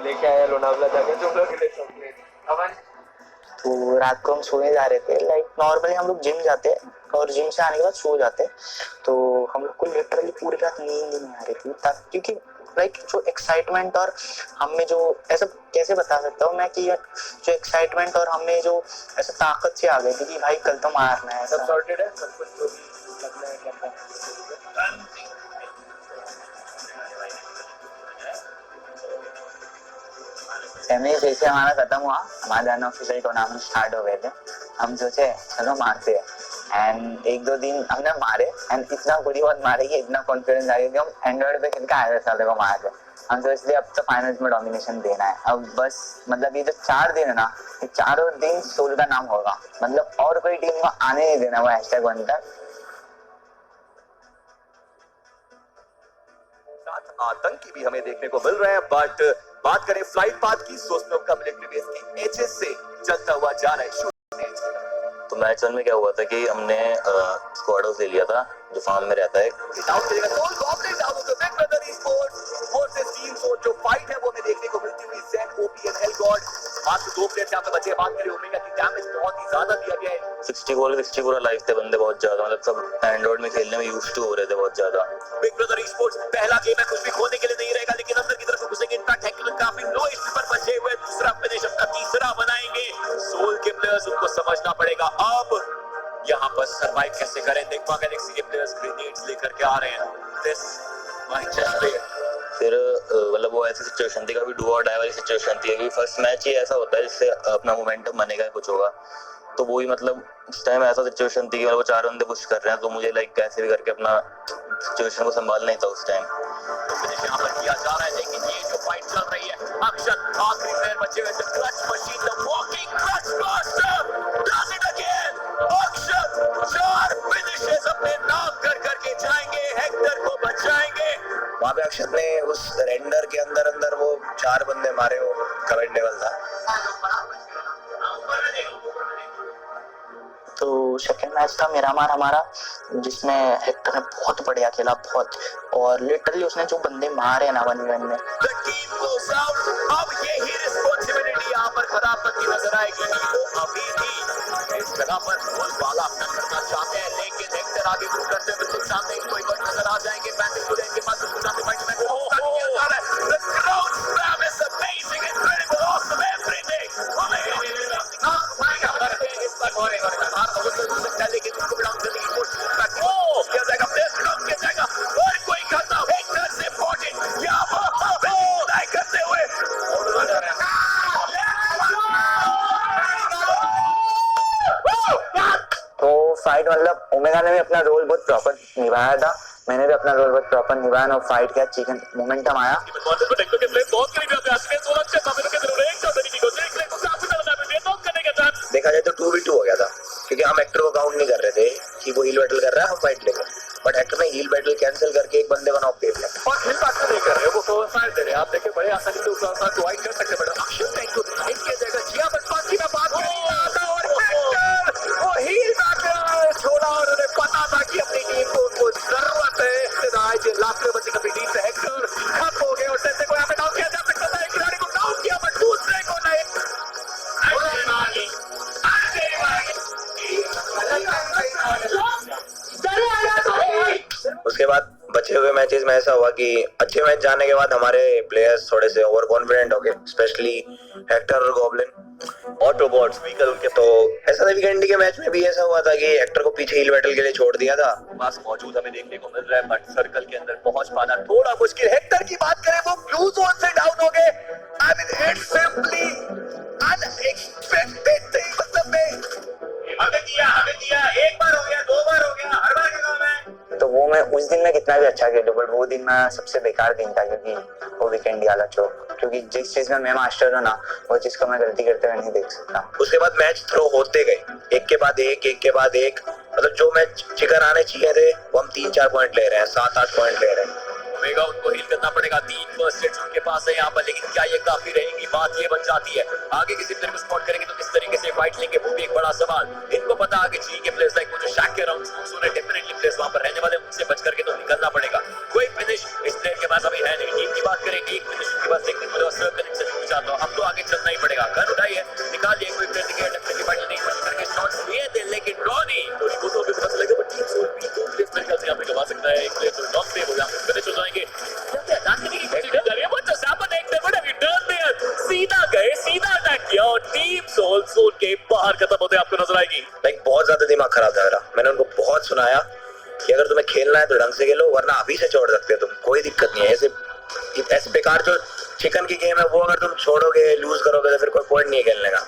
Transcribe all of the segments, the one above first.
लेके आया लोनावला जाके तुम लोग के लिए चॉकलेट। अमन तो रात को हम सोने जा रहे थे, लाइक नॉर्मली हम लोग जिम जाते हैं और जिम से आने के बाद सो जाते हैं, तो हम लोग को लिटरली पूरी रात नींद नहीं आ रही थी, क्योंकि लाइक जो एक्साइटमेंट और हम में जो ऐसा कैसे बता सकता हूँ मैं कि जो एक्साइटमेंट और हमें जो ऐसा ताकत से आ गई थी कि भाई कल तो मारना है। सब सॉर्टेड है, सब कुछ जो भी करना है करना है। सेमी जैसे हमारा खत्म हुआ, हमारे अनऑफिशियल टूर्नामेंट स्टार्ट हो गए थे, हम सोचे चलो मारते हैं, एंड एक दो दिन हमने मारे एंड इतना बुरी बात मारे कि इतना कॉन्फिडेंस आ गया कि हम एंड्रॉइड पे खेल के आए साले को मार के। हम सोचते अब तो फाइनल्स में डोमिनेशन देना है, अब बस मतलब ये जो 4 दिन है ना, ये चारों दिन सोल का नाम होगा, मतलब और कोई टीम को आने नहीं देना वो #1 तक। आतंकी भी हमें देखने को मिल रहे हैं, बट बात करें फ्लाइट पाथ की, सोचते का मिलिट्री बेस की एचएस से चलता हुआ जा रहा है। तो मैच 1 में क्या हुआ था कि हमने स्क्वाड हाउस ले लिया था जो फार्म में रहता है। जो फाइट है वो हमें देखने को मिलती हुई ज़ेन ओपी एंड हेलगॉड, मात्र 2 प्लेयर्स यहां पे बचे। बात करें ओमेगा की, डैमेज बहुत ही ज्यादा दिया गया है। 64 लाइफ थे बंदे बहुत ज्यादा, मतलब सब एंड्रॉइड में खेलने में यूज्ड टू हो रहे थे बहुत ज्यादा। बिग ब्रदर ई-स्पोर्ट्स पहला गेम है, कुछ भी खोने के लिए नहीं रहेगा, लेकिन अंदर की तरफ घुसेंगे। इनफैक्ट हैकिंग काफी लो एचपी पर बचे हुए, दूसरा फिनिश अपना तीसरा बनाएंगे। सोल के प्लेयर्स, उनको समझना पड़ेगा अब यहाँ पर सर्वाइव कैसे करें। देखो गैलेक्सी के प्लेयर्स ग्रेनेड्स लेकर के आ रहे हैं। दिस माइट जस्ट बी फिर मतलब वो ऐसी सिचुएशन थी, काफी डू और डाई वाली सिचुएशन थी कि फर्स्ट मैच ही ऐसा होता है जिससे अपना मोमेंटम बनेगा, कुछ होगा। तो वो ही मतलब उस टाइम ऐसा सिचुएशन थी कि वो 4 बंदे पुश कर रहे हैं, तो मुझे लाइक कैसे भी करके अपना सिचुएशन को संभालना ही था उस टाइम। तो फिनिश यहाँ पर किया जा रहा है, लेकिन ये जो फाइट चल रही है, अक्षत आखिरी प्लेयर बचे हुए, the clutch machine, the walking clutch master does it again. Akshat 4 finishes अपने नाम कर करके जाएंगे, हेक्टर को बचाएंगे। वहाँ पे अक्षत ने उस रेंडर के अंदर वो 4 बंदे मारे, वो कमेंडेबल था। तो सेकेंड मैच था मिरामार हमारा, जिसमें हेक्टर ने बहुत बढ़िया खेला, बहुत, और लिटरली उसने जो बंदे मारे ना 1v1 में। The team goes out, अब यही रिस्पॉन्सिबिलिटी यहाँ पर खराब बनती नजर आएगी। वो अभी भी इस जगह पर गोल वाला अपना करना चाहते हैं, लेकिन हेक्टर आगे मूव करते हुए बिल्कुल सामने कोई बट नजर आ जाएंगे। पैंटिक खुले इनके पास बिल्कुल सामने फाइट में The crowd spam is amazing, incredible, awesome, everything. लेकिन उसको डाउन करने की कोशिश किया जाएगा, प्लेस डाउन किया जाएगा और कोई खत्म। हेक्टर से 14 यहाँ पर करते हुए तो फाइट मतलब ओमेगा ने भी अपना रोल बहुत प्रॉपर निभाया था, मैंने भी अपना रोल बहुत प्रॉपर निभाया और फाइट किया। चिकन मोमेंटम आया, देखा जाए तो 2v2 हो गया था, क्योंकि हम हेक्टर को काउंट नहीं कर रहे थे कि वो हील बैटल कर रहा है, हम फाइट लेंगे, बट हेक्टर ने हील बैटल कैंसिल करके एक बंदे को नॉक दे दिया। और हील बैटल नहीं कर रहे, वो फॉरवर्ड फाइट दे रहे हैं। आप देखिए बड़े आसानी से उसका डिवाइड कर सकते हैं, but Akshat thank you hit किया जाएगा। जिया बस बाकी में बात नहीं आता, और हेक्टर वो हील बैटल छोड़ा और उन्हें पता था कि अपनी टीम को उनको जरूरत है। आज लास्ट में बची अपनी टीम से हेक्टर खत्म हो गए और जैसे को यहाँ पे डाउन किया जा सकता था, एक खिलाड़ी को डाउन किया बट दूसरे को नहीं। उसके बाद बचे हुए मैचेस में ऐसा हुआ कि अच्छे मैच जाने के बाद हमारे प्लेयर्स थोड़े से ओवर कॉन्फिडेंट हो गए, स्पेशली हेक्टर और गॉब्लिन। ऑटोबॉट्स व्हीकल उनके तो ऐसा था वीकेंड के मैच में भी ऐसा हुआ था कि हेक्टर को पीछे हील बैटल के लिए छोड़ दिया था। पास मौजूद हमें देखने को मिल रहा है, बट सर्कल के अंदर पहुंच पाना थोड़ा मुश्किल। हेक्टर की बात करें, वो ब्लू जोन से डाउन हो गए। I mean it's simply unexpected thing. मतलब हमें दिया एक बार हो गया, 2 बार हो गया, हर बार के काम है। तो वो मैं उस दिन में कितना भी अच्छा खेलूं, बट वो दिन में सबसे बेकार दिन था, क्योंकि वो वीकेंड वाला चौक, क्योंकि जिस चीज में मैं मास्टर हूँ ना, वो चीज को मैं गलती करते हुए नहीं देख सकता। उसके बाद मैच थ्रो होते गए, एक के बाद एक, मतलब जो मैच चिकन आने चाहिए थे वो हम 3-4 पॉइंट ले रहे हैं, 7-8 पॉइंट ले रहे हैं। ओमेगा उनको हील करना पड़ेगा, 3 फर्स्ट हिट्स उनके पास है यहाँ पर, लेकिन क्या ये काफी रहेंगी? बात ये बन जाती है, आगे किसी प्लेयर को स्पॉट करेंगे तो किस तरीके से फाइट लेंगे, वो भी एक बड़ा सवाल। इनको पता आगे जी के प्लेयर्स लाइक वो जो शैक के राउंड्स उन्हें डेफिनेटली प्लेयर्स वहां पर रहने वाले, उनसे बच करके तो निकलना पड़ेगा। कोई फिनिश इस प्लेयर के पास अभी है नहीं। टीम की बात करेंगे, एक फिनिश उनके पास देखने को मिला, 7 मिनट्स भी चाहता हूँ, अब तो आगे चलना ही पड़ेगा। गन उठाई है, निकाल दिए, कोई प्लेयर दिखे अटकने की बात नहीं करके शॉट्स लिए थे, लेकिन टोनी को तो अभी पता चलेगा, बट टीम सोल भी दो प्लेयर्स मेरे ख्याल से यहाँ पे गवा सकता है। एक प्लेयर तो नॉक पे हो गया, फिनिश हो जाएंगे। अटैक करने की कोशिश कर रही है, बट जस्ट हैपेंड एक what have you done there? सीधा गए, सीधा अटैक किया और टीम सोल जोन के बाहर खत्म होते आपको नजर आएगी। लाइक बहुत ज्यादा दिमाग खराब था मेरा। मैंने उनको बहुत सुनाया कि अगर तुम्हें खेलना है तो ढंग से खेलो, वरना अभी से छोड़ सकते हो तुम, कोई दिक्कत नहीं है। ऐसे बेकार जो चिकन की गेम है वो अगर तुम छोड़ोगे, लूज करोगे तो फिर कोई पॉइंट नहीं है खेलने का।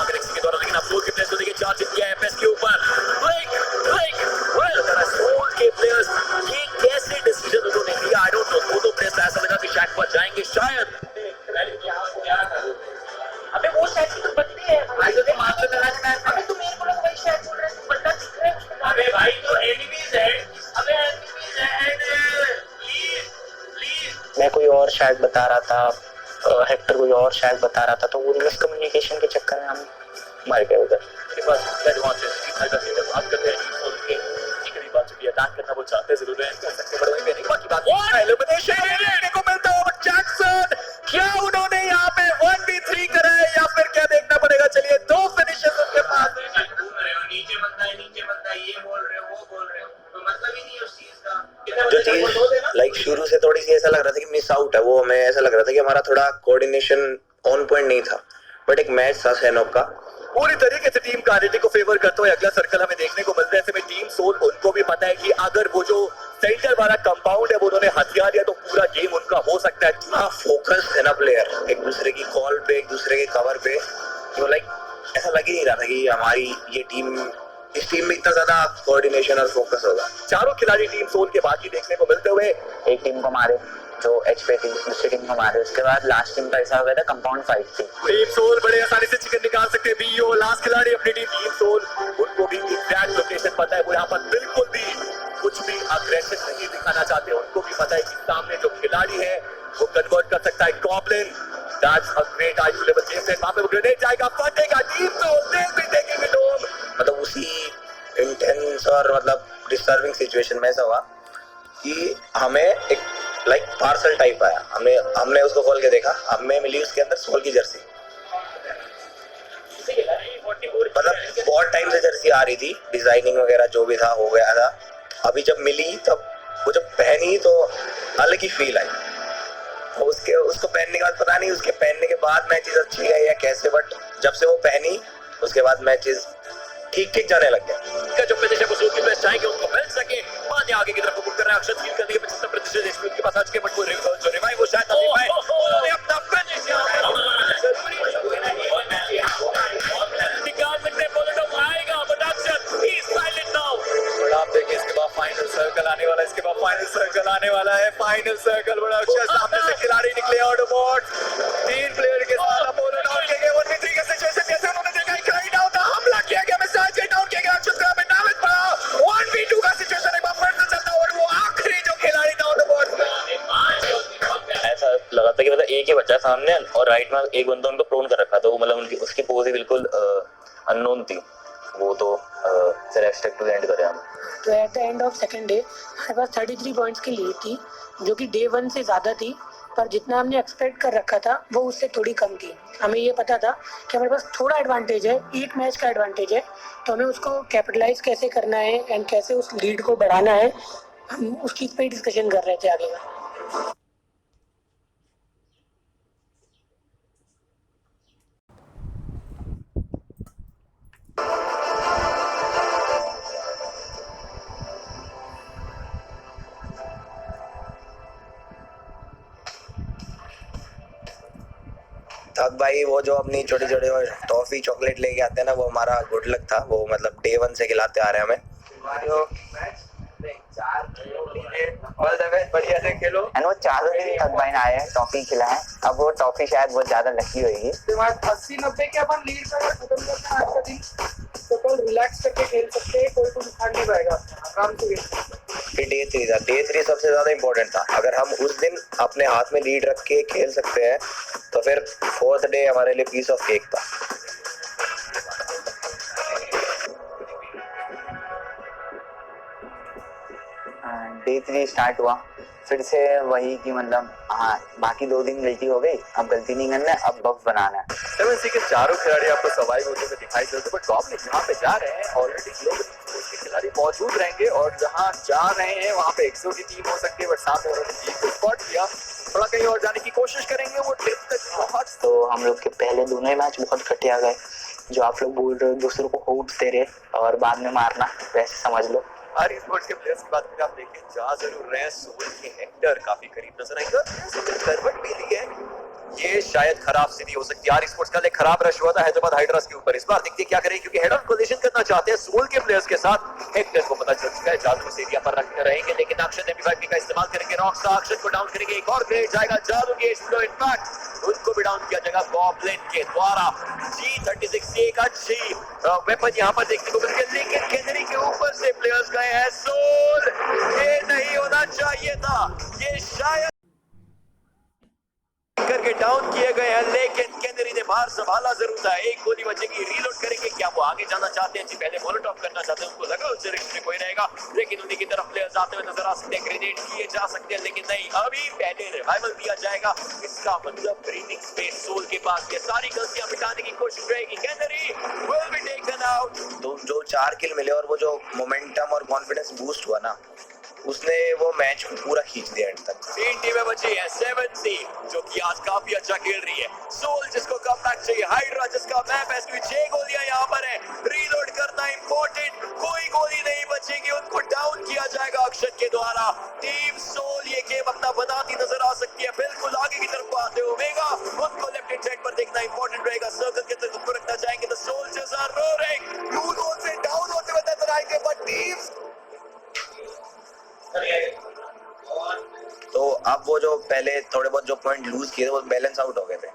के द्वारा लेकिन आप लोग के प्लेयर्स को देखिए, चार्ज किया है एफएस के ऊपर। के प्लेयर्स ये कैसे डिसीजन उन्होंने लिया, आई डोंट नो। दो प्लेयर्स ऐसा लगा कि शैक पर जाएंगे शायद। अबे वो शैक की तो बंदी है भाई, तो मार तो लगा। अबे तू मेरे को लगा भाई शैक बोल रहा है, तू बंदा दिख रहा है। अबे भाई तो एनिमीज है, अबे एनिमीज है, प्लीज मैं कोई और शैक बता रहा था, हेक्टर कोई और शैक बता रहा था, तो वो मिसकम्युनिकेशन के चक्कर में हम मर गए उधर। के पास एडवांटेज हल्का से बात करते हैं टीम सोल के निकली बात चुकी है, अटैक करना वो चाहते जरूर है, कर सकते बड़े भी नहीं। बाकी बात एलिमिनेशन देखने को मिलता है। जैक्सन क्या उन्होंने यहाँ पे 1v3 करा है या फिर क्या देखना पड़ेगा? चलिए दो फिनिशर्स उनके पास। नीचे बनता है, ये बोल रहे हो, वो बोल रहे हो, तो मतलब ही नहीं है उस चीज का। जो चीज लाइक शुरू से थोड़ी सी ऐसा लग रहा था कि मिस आउट है, वो हमें ऐसा लग रहा था कि हमारा थोड़ा कोऑर्डिनेशन ऑन पॉइंट नहीं था, बट एक मैच था सैनोक का, पूरी तरीके से टीम कार्डिटी को फेवर करते हुए अगला सर्कल हमें देखने को मिलता है। ऐसे में टीम सोल उनको भी पता है कि अगर वो जो सेंटर वाला कंपाउंड है वो उन्होंने हथियार दिया तो पूरा गेम उनका हो सकता है। हाँ फोकस है ना प्लेयर, एक दूसरे की कॉल पे, एक दूसरे के कवर पे, तो लाइक ऐसा लग ही नहीं रहा था कि हमारी ये टीम, इस टीम में इतना ज्यादा कोऑर्डिनेशन और फोकस होगा। चारों खिलाड़ी टीम सोल के बाकी देखने को मिलते हुए, एक टीम को मारे जो एच पे थी, दूसरी टीम को मारे, उसके बाद लास्ट टीम का ऐसा हो गया था कंपाउंड फाइट थी। टीम सोल बड़े आसानी से चिकन निकाल सकते हैं। बीओ लास्ट खिलाड़ी अपनी टीम सोल, उनको भी एग्जैक्ट लोकेशन पता है, वो यहाँ पर बिल्कुल भी कुछ भी अग्रेशन नहीं दिखाना चाहते। उनको भी पता है कि सामने जो खिलाड़ी है वो कन्वर्ट कर सकता है goblin. That's a great IQ level game plan. वहां पे वो ग्रेनेड जाएगा, फटेगा, टीम सोल दे भी टेकिंग इट होम। मतलब उसी इंटेंस और मतलब डिस्टर्बिंग सिचुएशन में ऐसा हुआ कि हमें एक लाइक पार्सल टाइप आया, हमने उसको खोल के देखा, हमें मिली उसके अंदर सोल की जर्सी। मतलब बहुत टाइम से जर्सी आ रही थी, डिजाइनिंग वगैरह जो भी था हो गया था, अभी जब मिली तब वो जब पहनी तो अलग ही फील आई। उसको पहनने के बाद पता नहीं उसके पहनने के बाद मैचेस अच्छी है या कैसे, बट जब से वो पहनी उसके बाद मैचेस ठीक जाने लग गया। जो फिनिश है वो सूट की बेस्ट चाहेंगे उसको मिल सके। मान्य आगे की तरफ को पुट कर रहा है, अक्षत फील कर दिया 75% एचपी उनके पास आज के, बट वो जो रिवाइव वो शायद नहीं पाए। उन्होंने अपना फिनिश निकाल सकते हैं, बोले तो आएगा, but Akshat he is silent now. और आप देखिए इसके बाद फाइनल सर्कल आने वाला है, इसके बाद फाइनल सर्कल आने वाला है, फाइनल सर्कल। बड़ा अक्षत सामने से खिलाड़ी निकले आउट ऑफ बोर्ड, 3 प्लेयर के साथ अपोनेंट आउट किए गए। 1v3 का सिचुएशन जैसे उन्होंने देखा एक राइड आउट था, हमला किया गया, मिसाइल के डाउन किया गया, अक्षत का में डैमेज पड़ा। 1v2 का सिचुएशन एक बार फिर से चलता और वो आखिरी जो खिलाड़ी था आउट ऑफ बोर्ड। ऐसा लगा था कि मतलब एक ही बच्चा सामने और राइट में एक बंदा उनको प्रोन कर रखा था, वो मतलब उनकी उसकी पोज ही बिल्कुल अननोन थी। वो तो फिर एक्सट्रैक्ट टू एंड करे हम। तो at the end of second day हमारे पास 33 पॉइंट्स की लीड थी, जो कि डे 1 से ज़्यादा थी, पर जितना हमने एक्सपेक्ट कर रखा था वो उससे थोड़ी कम थी। हमें ये पता था कि हमारे पास थोड़ा एडवांटेज है, एक मैच का एडवांटेज है, तो हमें उसको कैपिटलाइज कैसे करना है एंड कैसे उस लीड को बढ़ाना है, हम उस चीज़ पे डिस्कशन कर रहे थे आगे का। थक भाई वो जो अपनी छोटी छोटी टॉफी चॉकलेट लेके आते हैं ना, वो हमारा गुड लक था। वो मतलब डे 1 से खिलाते आ रहे हैं हमें। ऑल द बेस्ट, बढ़िया से खेलो। एंड वो चारों दिन तक भाई आए हैं, टॉफी खिलाए। अब वो टॉफी शायद बहुत ज्यादा लकी होगी। उसके बाद 80-90 के अपन लीड पर खत्म करना है आज का दिन, तो कल रिलैक्स करके खेल सकते हैं, कोई कुछ उखाड़ नहीं पाएगा, आराम से खेल सकते हैं। फिर डे 3 था, डे 3 सबसे ज्यादा इंपॉर्टेंट था। अगर हम उस दिन अपने हाथ में लीड रख के खेल सकते हैं तो फिर 4th डे हमारे लिए पीस ऑफ केक था। एंड डे 3 स्टार्ट हुआ, फिर से वही कि मतलब हाँ बाकी 2 दिन गलती हो गई, अब गलती नहीं करना है, अब बफ बनाना है। 7C के चारों खिलाड़ी आपको सर्वाइव होते हुए दिखाई देते, बट गॉब्लिन जहाँ पे जा रहे हैं ऑलरेडी ग्लोबल के खिलाड़ी मौजूद रहेंगे, और जहाँ जा रहे हैं वहाँ पे एक्सो की टीम हो सकती है, बट सामने उन्होंने जी को स्पॉट किया, थोड़ा कहीं और जाने की कोशिश करेंगे, वो टिप तक बहुत। तो हम लोग के पहले दोनों ही मैच बहुत घटिया गए, जो आप लोग बोल रहे हो दूसरों को होप्स दे रहे और बाद में मारना, वैसे समझ लो। आर स्पोर्ट्स के प्लेयर्स की बात करें, आप देखें जा जरूर रहे हैं, सोल के हेक्टर काफी करीब नजर आएंगे, करवट भी ली है, ये शायद खराब स्थिति हो सकती है। आर स्पोर्ट्स का एक खराब रश हुआ था हैदराबाद हाइड्रास के ऊपर, इस बार देखते हैं क्या करें, क्योंकि हेड ऑन कोलिजन करना चाहते हैं सोल के प्लेयर्स के साथ। हेक्टर को पता चल चुका है जादू इस एरिया पर रखते रहेंगे, लेकिन अक्षत MP5 का इस्तेमाल करेंगे, रॉक्सटार अक्षत को डाउन करेंगे, एक और ग्रेड जाएगा जादू के इसको, इनफैक्ट उनको भी डाउन किया जाएगा गॉब्लिन के द्वारा। G36 एक अच्छी वेपन यहाँ पर देखने को मिलती है, लेकिन केनरी के ऊपर से प्लेयर्स गए हैं। सोल ये नहीं होना चाहिए था, ये शायद करके डाउन किए गए हैं, लेकिन केनरी ने बाहर संभाला जरूर था। एक गोली बचेगी, रीलोड करेंगे, क्या वो आगे जाना चाहते हैं जी, पहले मोलोटॉव करना चाहते हैं, उनको लगा उस डायरेक्शन में कोई रहेगा, लेकिन उन्हीं की तरफ प्लेयर्स आते हुए नजर आ सकते हैं, ग्रेनेड किए जा सकते हैं, लेकिन नहीं, अभी पहले रिवाइवल दिया जाएगा, इसका मतलब ब्रीथिंग स्पेस सोल के पास, ये सारी गलतियां मिटाने की कोशिश रहेगी, Canary will be taken out. तो जो 4 किल मिले और वो जो मोमेंटम और कॉन्फिडेंस बूस्ट हुआ ना, उसने वो मैच को पूरा खींच दिया एंड तक। 3 टीमें बची हैं, 7C जो कि आज काफी अच्छा खेल रही है, सोल जिसको कमबैक चाहिए, हाइड्रा जिसका मैप है, 6 गोलियां यहाँ पर है, रीलोड करना इंपॉर्टेंट, कोई गोली नहीं बचेगी, उनको डाउन किया जाएगा अक्षत के द्वारा। टीम सोल ये गेम अपना बनाती नजर आ सकती है, बिल्कुल आगे की तरफ आते हुए ओमेगा, उनको लेफ्ट हैंड साइड पर देखना इंपॉर्टेंट रहेगा, सर्कल के अंदर उनको रखना चाहेंगे, द सोल्जर्स आर रोरिंग, 2 गोल से डाउन होते हुए नजर आएंगे, बट टीम्स तो अब वो जो पहले थोड़े बहुत जो पॉइंट लूज किए थे वो बैलेंस आउट हो गए थे,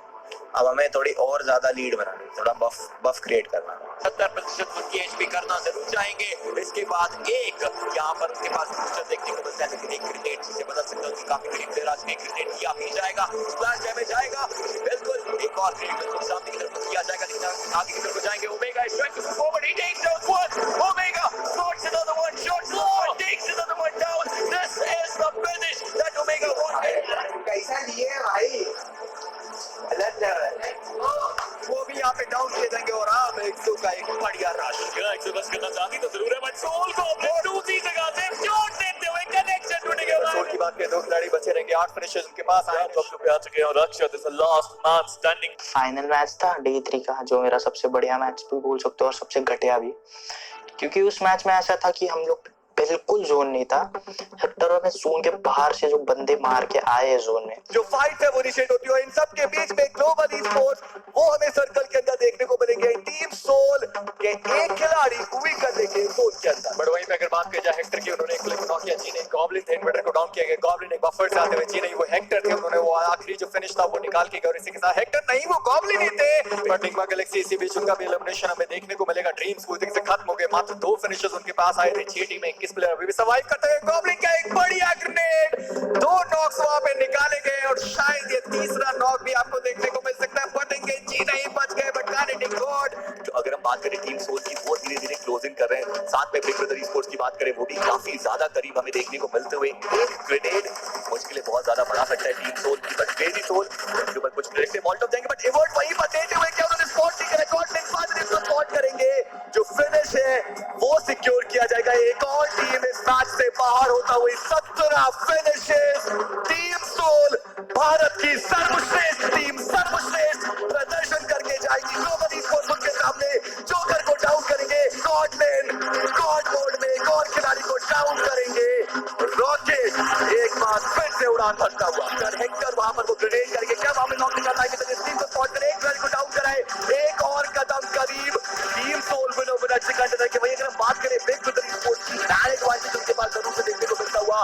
अब हमें थोड़ी और ज्यादा लीड बनानी, थोड़ा बफ क्रिएट करना। 70% उनकी एचपी करना जरूर चाहेंगे, इसके बाद एक यहाँ पर उनके पास बूस्टर देखने को मिलता है, लेकिन एक ग्रेनेड से बदल सकता है, उनकी काफी करीब प्लेयर आज में ग्रेनेड किया भी जाएगा, स्प्लैश डैमेज आएगा, बिल्कुल एक और ग्रेनेड बिल्कुल सामने की तरफ किया जाएगा, लेकिन आगे की तरफ जाएंगे, omega is trying to forward, he takes down one, Omega shots another one, shots low, takes another one down, this is the finish that Omega wanted। कैसा लिए भाई, वो भी यहाँ पे डाउन किए जाएंगे, और अब एक्सो का एक बढ़िया रश, एक्सो बस करना चाहती तो जरूर है, बट सोल को अपने दूसरी जगह से शॉट देते हुए कनेक्शन टूट गया। सोल की बात करें, 2 खिलाड़ी बचे रहेंगे, 8 फिनिशर्स उनके पास आए, टॉप 2 पे आ चुके हैं, और Akshat is the last man standing. Final match था डे 3 का, जो मेरा सबसे बढ़िया मैच भी बोल सकते हो और सबसे घटिया भी, क्योंकि उस मैच में ऐसा था कि हम लोग बिल्कुल जोन नहीं था, हेक्टर में जोन के बाहर से जो बंदे मार के आए जोन में, जो फाइट है वो इनिशिएट होती है, इन सब के बीच में ग्लोबल ई-स्पोर्ट्स वो हमें सर्कल के अंदर देखने को मिलेंगे, टीम सोल के एक खिलाड़ी विन कर देंगे जोन के अंदर। बट वहीं पे अगर बात की जाए हेक्टर की, उन्होंने एक प्लेयर को नॉक किया, जी नहीं, गॉब्लिन थे, इन्वर्टर को डाउन किया गया, गॉब्लिन एक बफर से आते हुए, जी नहीं वो हेक्टर थे, उन्होंने वो आखिरी जो फिनिश था वो निकाल के गए, और इसी के साथ हेक्टर नहीं वो गॉब्लिन ही थे, बट निग्मा गैलेक्सी इसी बीच उनका भी एलिमिनेशन हमें देखने को मिलेगा, ड्रीम स्मूथिंग से खत्म हो गए, मात्र 2 फिनिशर्स उनके पास आए थे, 6 टीमें 21 प्लेयर अभी भी सर्वाइव करते हैं। गॉब्लिन का एक बढ़िया ग्रेनेड, 2 नॉक्स वहां पे निकाले गए, और शायद ये तीसरा नॉक भी आपको देखने को मिल सकता है, बटेंगे जी नहीं बच गए, बट गॉड। तो अगर हम बात करें टीम सोल की, वो धीरे-धीरे क्लोजिंग कर रहे हैं, साथ में बिग ब्रदर ई-स्पोर्ट्स की बात करें, वो भी काफी ज्यादा करीब हमें देखने को मिलते हुए, एक ग्रेनेड मुश्किल बहुत ज्यादा बना सकता है टीम सोल की, बट क्रेजी सोल उनके ऊपर कुछ डायरेक्ट मॉल्टॉप जाएंगे, बट एवर्ट वहीं पर देते हुए क्या उन्होंने स्पॉट नहीं करा, कॉन्टेक्ट बाद इसको स्पॉट करेंगे, जो फिनिश है वो सिक्योर किया जाएगा, एक और टीम इस मैच से बाहर होता हुआ 17 फिनिशेस, टीम सोल भारत की सर्वश्रेष्ठ टीम, सर्वश्रेष्ठ प्रदर्शन करके जाएगी ग्लोबल ई-स्पोर्ट्स उनके सामने, जोकर को डाउन करेंगे, गॉड मोड में एक और खिलाड़ी को डाउन करेंगे, रॉकेट एक बार फिर से उड़ान भरता हुआ, अगर हेक्टर वहां पर वो ग्रेनेड करके क्या वहां पे नॉक निकालना है, तो इस टीम को स्पॉट करे, एक खिलाड़ी को डाउन कराए, एक और कदम करीब टीम सोल विनर सिकंदर के। वहीं अगर हम बात करें बिग ब्रदर ई-स्पोर्ट्स की, डायरेक्ट एडवांटेज उनके पास जरूर से देखने को मिलता हुआ,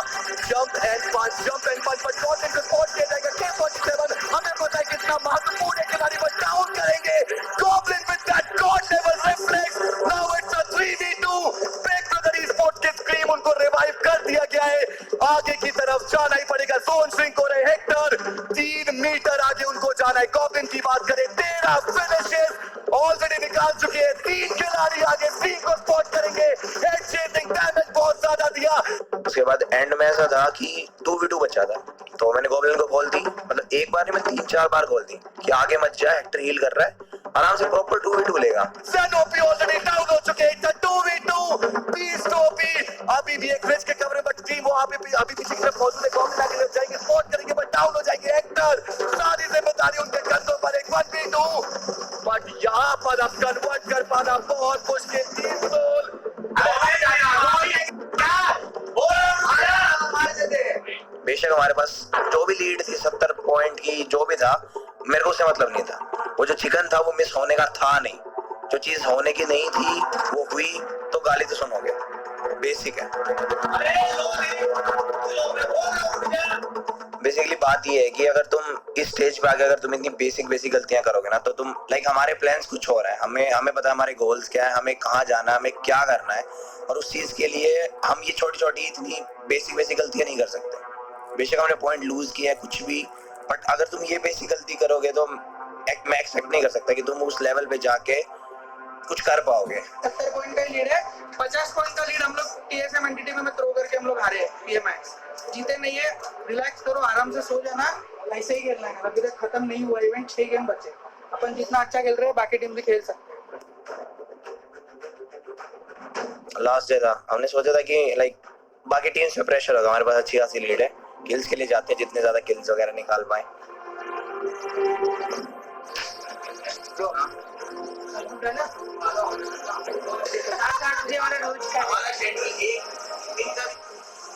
जंप एंड पंच पर शॉट को स्पॉट किया जाएगा, K47 हमें पता है कितना महत्वपूर्ण है, खिलाड़ी को डाउन करेंगे, goblin with that God level reflex, now it's a 3v2, big brother esports के स्क्रीम उनको रिवाइव कर दिया गया है, आगे की तरफ जाना ही पड़ेगा, जोन श्रिंक हो रहे, हेक्टर 3 मीटर आगे उनको जाना है, गॉब्लिन की बात करें 13 फिनिशेस ऑलरेडी निकाल चुके हैं, 3 खिलाड़ी आगे 3 को स्पॉट करेंगे, हेड चेजिंग डैमेज बहुत ज्यादा दिया। उसके बाद एंड में ऐसा ऐसा था कि 2v2 बचा था, तो मैंने गॉब्लिन को कॉल दी, मतलब एक बार नहीं मैं 3-4 बार कॉल दी कि आगे मत जा, हेक्टर हील कर रहा है, आराम से प्रॉपर 2v2 लेगा। ज़ेनोपी ऑलरेडी डाउन हो चुके हैं, 2v2 बीस्टोपी अभी भी एक रिस्क के कवरे, बट टीम वो अभी पीछे की तरफ मौजूद है, गॉब्लिन आगे तरफ जाएंगे, स्पॉट करेंगे बट डाउन हो जाएंगे। हेक्टर सारी जिम्मेदारी उनके कंधों पर, एक 1v2 बट यहाँ पर अब कन्वर्ट कर पाना बहुत मुश्किल। टीम सोल बेशक हमारे पास जो भी लीड थी 70 पॉइंट की, जो भी था मेरे को उससे मतलब नहीं था, वो जो चिकन था वो मिस होने का था नहीं, जो चीज होने की नहीं थी वो हुई, तो गाली तो सुनोगे, बेसिक है। बेसिकली बात ये है कि अगर तुम इस स्टेज पे आके अगर तुम इतनी बेसिक गलतियां करोगे ना, तो तुम लाइक हमारे प्लान्स कुछ और है, हमें पता है हमारे गोल्स क्या है, हमें कहाँ जाना है, हमें क्या करना है, और उस चीज के लिए हम ये छोटी इतनी बेसिक गलतियां नहीं कर सकते। बेशक हमने पॉइंट लूज किया है कुछ भी, बट अगर तुम ये बेसिक गलती करोगे तो मैं एक्सपेक्ट नहीं कर सकता कि तुम उस लेवल पे जाके कुछ कर पाओगे। 70 पॉइंट का लीड है, 50 पॉइंट का लीड हम लोग टीएसएम एंटिटी में थ्रो करके हम लोग हारे हैं। पीएमएक्स जीते नहीं है, रिलैक्स करो, आराम से सो जाना, ऐसे ही खेलना है, अभी तक खत्म नहीं हुआ इवेंट, 6 गेम बचे, अपन जितना अच्छा खेल रहे हैं बाकी टीम भी खेल सकते हैं। लास्ट डे था, हमने सोचा था कि लाइक बाकी टीम्स पे प्रेशर होगा, हमारे पास अच्छी खासी लीड है, किल्स के लिए जाते हैं, जितने ज्यादा किल्स वगैरह निकाल पाए।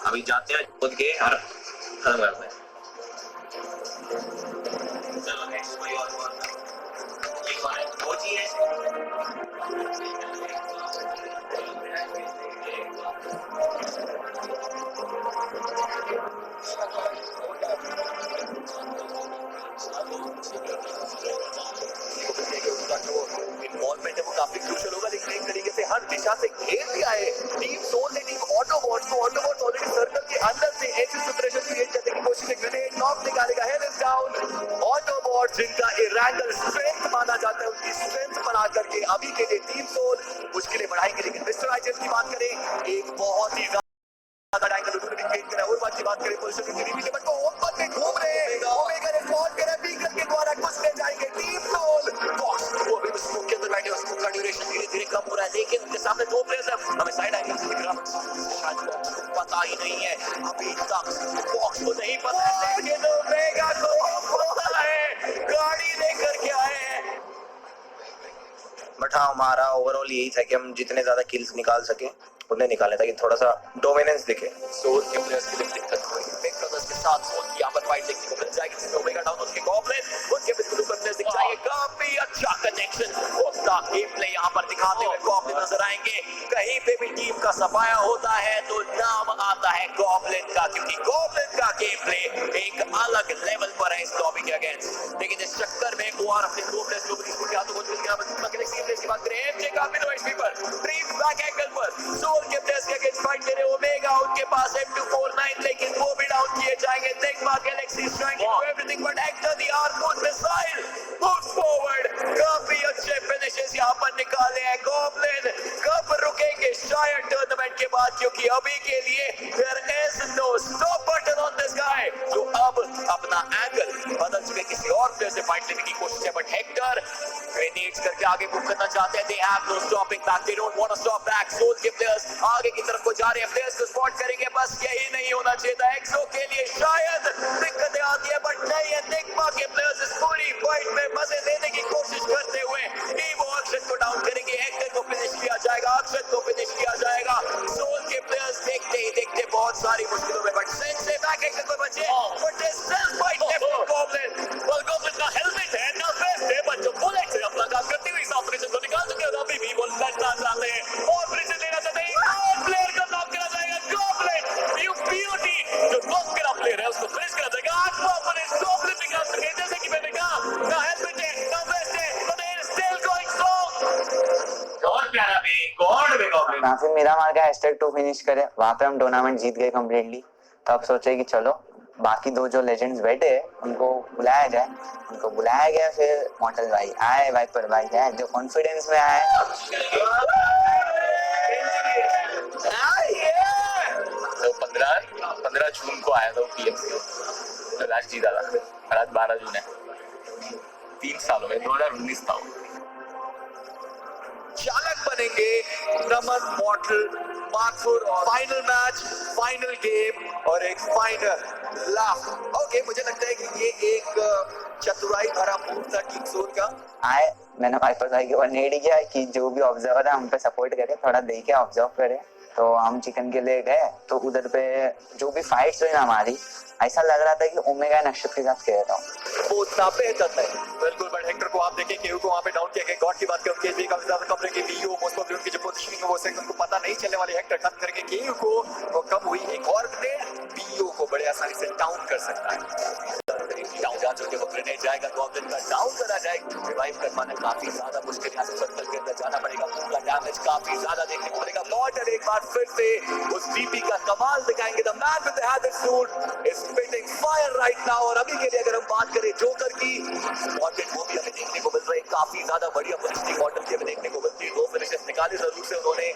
अभी जाते हैं खुद के और खत्म करते हैं। चलो नेक्स्ट कोई और ये कौन है? कोची है। इन्वॉल्वमेंट है वो काफी क्रूशियल होगा, लेकिन एक तरीके से हर दिशा से घेर दिया है टीम सोल ने टीम ऑटोबॉट्स को। ऑटोबॉट्स ऑलरेडी सर्कल के अंदर से एजेस प्रेशर क्रिएट करने की कोशिश है, ग्रेनेड नॉक निकालेगा, हेड इज डाउन। ऑटोबॉट्स जिनका इरैंगल स्ट्रेंथ माना जाता है, उनकी स्ट्रेंथ बना करके अभी के लिए टीम सोल मुश्किलें बढ़ाएंगे। लेकिन मिस्टर आइजेस की बात करें, एक बहुत ही ज्यादा एंगल उन्होंने क्रिएट करा। और बात की बात करें पोजीशन की रिवील, बट वो ओपन में घूम रहे हैं, ओमेगा ने स्पॉट करा, बीकन के द्वारा कुछ ले जाएंगे टीम सोल। बॉक्स वो अभी स्मोक के अंदर बैठे हैं, स्मोक का ड्यूरेशन धीरे-धीरे कम हो रहा है, लेकिन उनके सामने दो प्लेयर्स हैं, हमें साइड एंगल से दिख रहा है, शायद बॉक्स को पता ही नहीं है अभी तक, बॉक्स को नहीं पता है, लेकिन ओमेगा को पता है, गाड़ी लेकर के आए हैं। बट हाँ, हमारा ओवरऑल यही था कि हम जितने ज्यादा किल्स निकाल सके उतने निकालें, ताकि थोड़ा सा डोमिनेंस दिखे। सोल के प्लेयर्स के लिए दिक्कत हुई, बिग ब्रदर्स के साथ सोल की यहाँ पर फाइट देखने को मिल जाएगी, जिसमें ओमेगा डाउन उसके गॉब्लिन उनके बिल्कुल ऊपर प्लेयर्स दिख जाएंगे। काफी अच्छा कनेक्शन उसका गेम प्ले यहाँ पर दिखाते हुए गॉब्लिन नजर आएंगे। कहीं पे भी टीम का सफाया होता है तो नाम आता है गॉब्लिन का, क्योंकि गॉब्लिन का गेम प्ले एक अलग लेवल पर है इस लॉबी के अगेंस्ट। लेकिन इस चक्कर में वो अपने दो प्लेयर्स को इसको क्या तो कुछ मिल गया, की बात करें एमजे का भी नो एचपी पर, ड्रीम बैक एंगल पर सोल के प्लेयर्स के अगेंस्ट फाइट करे ओमेगा, उनके पास M249, लेकिन वो भी डाउन किए जाएंगे। Nigma Galaxy strike everything but Hector the आर्कून मिसाइल मूव्स फॉरवर्ड। काफी अच्छे फिनिशेस यहां पर निकाले हैं गॉब्लिन। कब रुकेंगे शायद टूर्नामेंट के बाद, क्योंकि अभी के लिए there is no stop button on this guy, जो अब अपना एंगल बदल चुके, किसी और प्लेयर से फाइट लेने की कोशिश है, बट हेक्टर ग्रेनेड्स करके आगे मूव करना चाहते हैं। They have no stopping back, they don't want to stop back. Soul के प्लेयर्स आगे की तरफ को जा रहे हैं, प्लेयर्स को स्पॉट करेंगे, बस यही नहीं होना चाहिए था। एक्सो के लिए शायद दिक्कतें आती है, बट नहीं है। निग्मा के प्लेयर्स इस पूरी फाइट में मजे लेने की कोशिश करते हुए ईवो अक्षत को डाउन करेंगे, हेक्टर को फिनिश किया जाएगा, अक्षत को फिनिश किया जाएगा। सोल के प्लेयर्स देखते ही देखते बहुत सारी मुश्किलों में, बट सेंसे बैक हेक्टर को बचे, but they still fight left goblin. Well goblin का हेलमेट है ना, वेस्ट है, बट जो बुलेट से अपना काम करती हुई साउथ रीजन को निकाल चुके हैं, अभी भी वो लड़ना चाहते हैं और ब्रिजेस लेना चाहते हैं, और प्लेयर को नॉक करा जाएगा। गॉब्लिन यू ब्यूटी, जो नॉक करा प्लेयर है उसको फिनिश करा जाएगा। आज वो अपने गॉब्लिन निकाल सके, जैसे कि मैंने कहा, ना हेलमेट है ना वेस्ट है, but they are still going strong. बहुत प्यारा पे गॉड में गॉब्लिन। ना फिर मेरा मार का #2 फिनिश करे, वहां पे हम टूर्नामेंट जीत गए कंप्लीटली। तब सोचे कि चलो बाकी दो जो लेजेंड्स बैठे हैं उनको बुलाया जाए, उनको बुलाया गया। फिर मॉर्टल भाई आए, वाइपर भाई आए, जो कॉन्फिडेंस में आए। तो 15 15 जून को आया था वो PMC, तो लास्ट जीता था। आज 12 जून है, 3 सालों में 2019 था वो। चालक बनेंगे नमन मॉर्टल माथुर और फाइनल मैच, फाइनल गेम और एक फाइनल लाफ। ओके, मुझे लगता है कि ये एक चतुराई भरा मूव था टीम सोल का। आए मैंने वाइपर भाई के ऊपर नेड किया कि जो भी ऑब्जर्वर है हम पे सपोर्ट करे, थोड़ा देखे ऑब्जर्व करे। तो हम चिकन के लिए गए, तो उधर पे जो भी फाइट्स हुई ना हमारी, ऐसा लग रहा था कि ओमेगा नक्षत्र के साथ खेल रहा हूँ। वो उतना बेहतर नहीं बिल्कुल, बट हेक्टर को आप देखें केयू को वहां पे डाउन किया गया। गॉड की बात करूं, केजी काफी ज्यादा कम रहेंगे। बीयू मोस्ट ऑफ उनकी जो पोजीशनिंग है वो से उनको पता नहीं चलने वाली। हेक्टर खत्म करेंगे केयू को, वो कम हुई। एक और ग्रेनेड बीयू को बड़े आसानी से डाउन कर सकता है। डाउन जा चुके वो ग्रेनेड जाएगा तो अब इनका डाउन करा जाएगा। रिवाइव कर पाना काफी ज्यादा मुश्किल, यहाँ से सर्कल के अंदर जाना पड़ेगा। पूरा डैमेज काफी ज्यादा देखने को मिलेगा। मॉर्टल एक बार फिर से उस डीपी का कमाल दिखाएंगे। The man with the Hydra suit is spitting fire right now. और अभी के लिए अगर हम बात करें जोकर की, मॉर्टल वो भी हमें देखने को मिल रहा है। काफी ज्यादा बढ़िया पोजीशनिंग मॉर्टल की हमें देखने को मिलती है। 2 फिनिशेस निकाले जरूर से उन्होंने,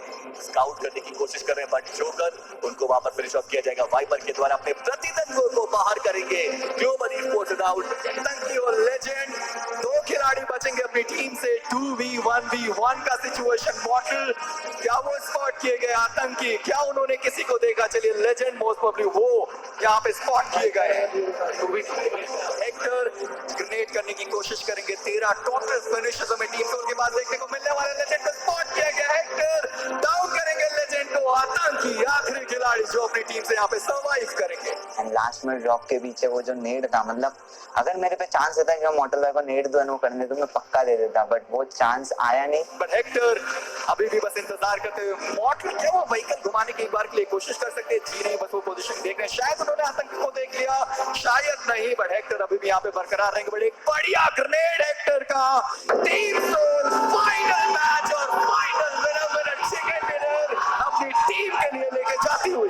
स्काउट करने की कोशिश कर रहे हैं, बट जोकर उनको वहां पर फिनिश ऑफ किया जाएगा। वाइपर के द्वारा अपने प्रतिद्वंदियों को बाहर करेंगे। Global e-sports is out. तंकी और लेजेंड 2 खिलाड़ी बचेंगे अपनी टीम से। 2v1v1 का सिचुएशन। मॉर्टल क्या वो स्पॉट किए गए आतंकी, क्या उन्होंने किसी को देखा? चलिए, लेजेंड मोस्ट प्रोबब्ली वो यहाँ पे स्पॉट किए गए। हेक्टर ग्रेनेड करने की कोशिश करेंगे। 13 टोटल फिनिशेस हमें टीम सोल के पास देखने को मिलने वाले। लेजेंड को स्पॉट किया गया। हेक्टर डाउन करेंगे लेजेंड को। आतंकी आखिरी खिलाड़ी जो अपनी टीम से यहाँ पे सर्वाइव करेंगे। एंड लास्ट में ड्रॉप के पीछे वो जो नेड था, मतलब अगर मेरे पे चांस होता कि मैं मॉर्टल भाई को नेड दो करने तो मैं पक्का दे देता, बट वो चांस आया नहीं। बट हेक्टर अभी भी बस इंतजार करते हुए। मॉर्टल क्या वो व्हीकल घुमाने की एक बार के लिए कोशिश कर सकते हैं? जी नहीं, बस वो पोजीशन देख रहे हैं। शायद उन्होंने आतंकी को देख लिया, शायद नहीं, बट हेक्टर अभी भी यहाँ पे बरकरार रहेंगे। बट एक बढ़िया ग्रेनेड हेक्टर का। टीम सोल फाइनल मैच और फाइनल विनर चिकन डिनर अपनी टीम के लिए लेके जाती हुई।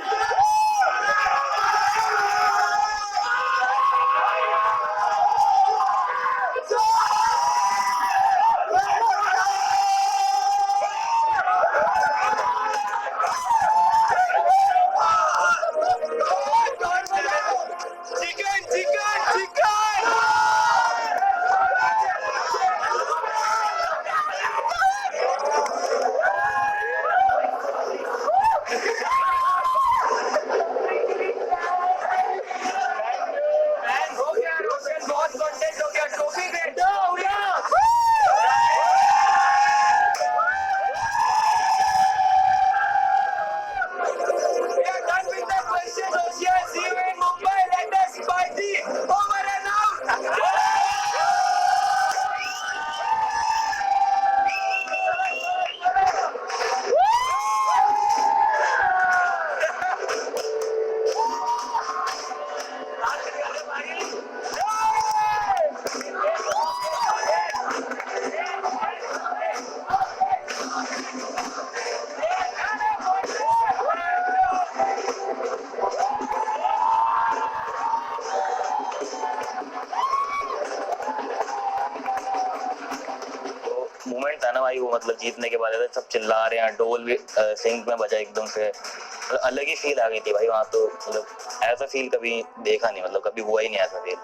मोमेंट था ना भाई वो, मतलब जीतने के बाद सब चिल्ला रहे हैं, डोल भी सिंक में बजा एकदम से, मतलब अलग ही फील आ गई थी भाई वहाँ तो। मतलब ऐसा फील कभी देखा नहीं, मतलब कभी हुआ ही नहीं ऐसा फील।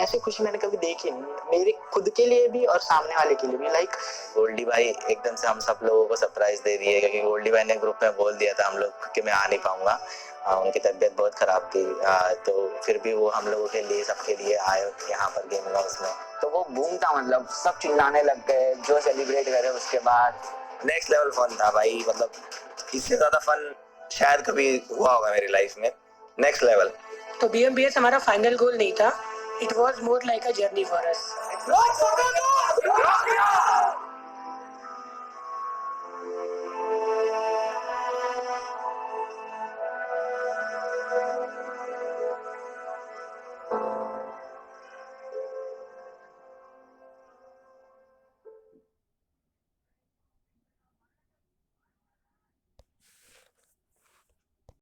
ऐसी खुशी मैंने कभी देखी नहीं, मेरे खुद के लिए भी और सामने वाले के लिए भी। लाइक गोल्डी भाई एकदम से हम सब लोगों को सरप्राइज दे दिए, क्योंकि गोल्डी भाई ने ग्रुप में बोल दिया था हम लोग कि मैं आ नहीं पाऊंगा, उनकी तबीयत बहुत खराब थी, तो फिर भी वो हम लोगों के लिए, सबके लिए आए यहाँ पर गेमिंग हाउस में। तो वो बूम था, मतलब सब चिल्लाने लग गए, जो सेलिब्रेट करे। उसके बाद नेक्स्ट लेवल फन था भाई, मतलब इससे ज्यादा फन शायद कभी हुआ होगा मेरी लाइफ में। Next level. तो BMBS हमारा फाइनल गोल नहीं था, it was more like a journey for us.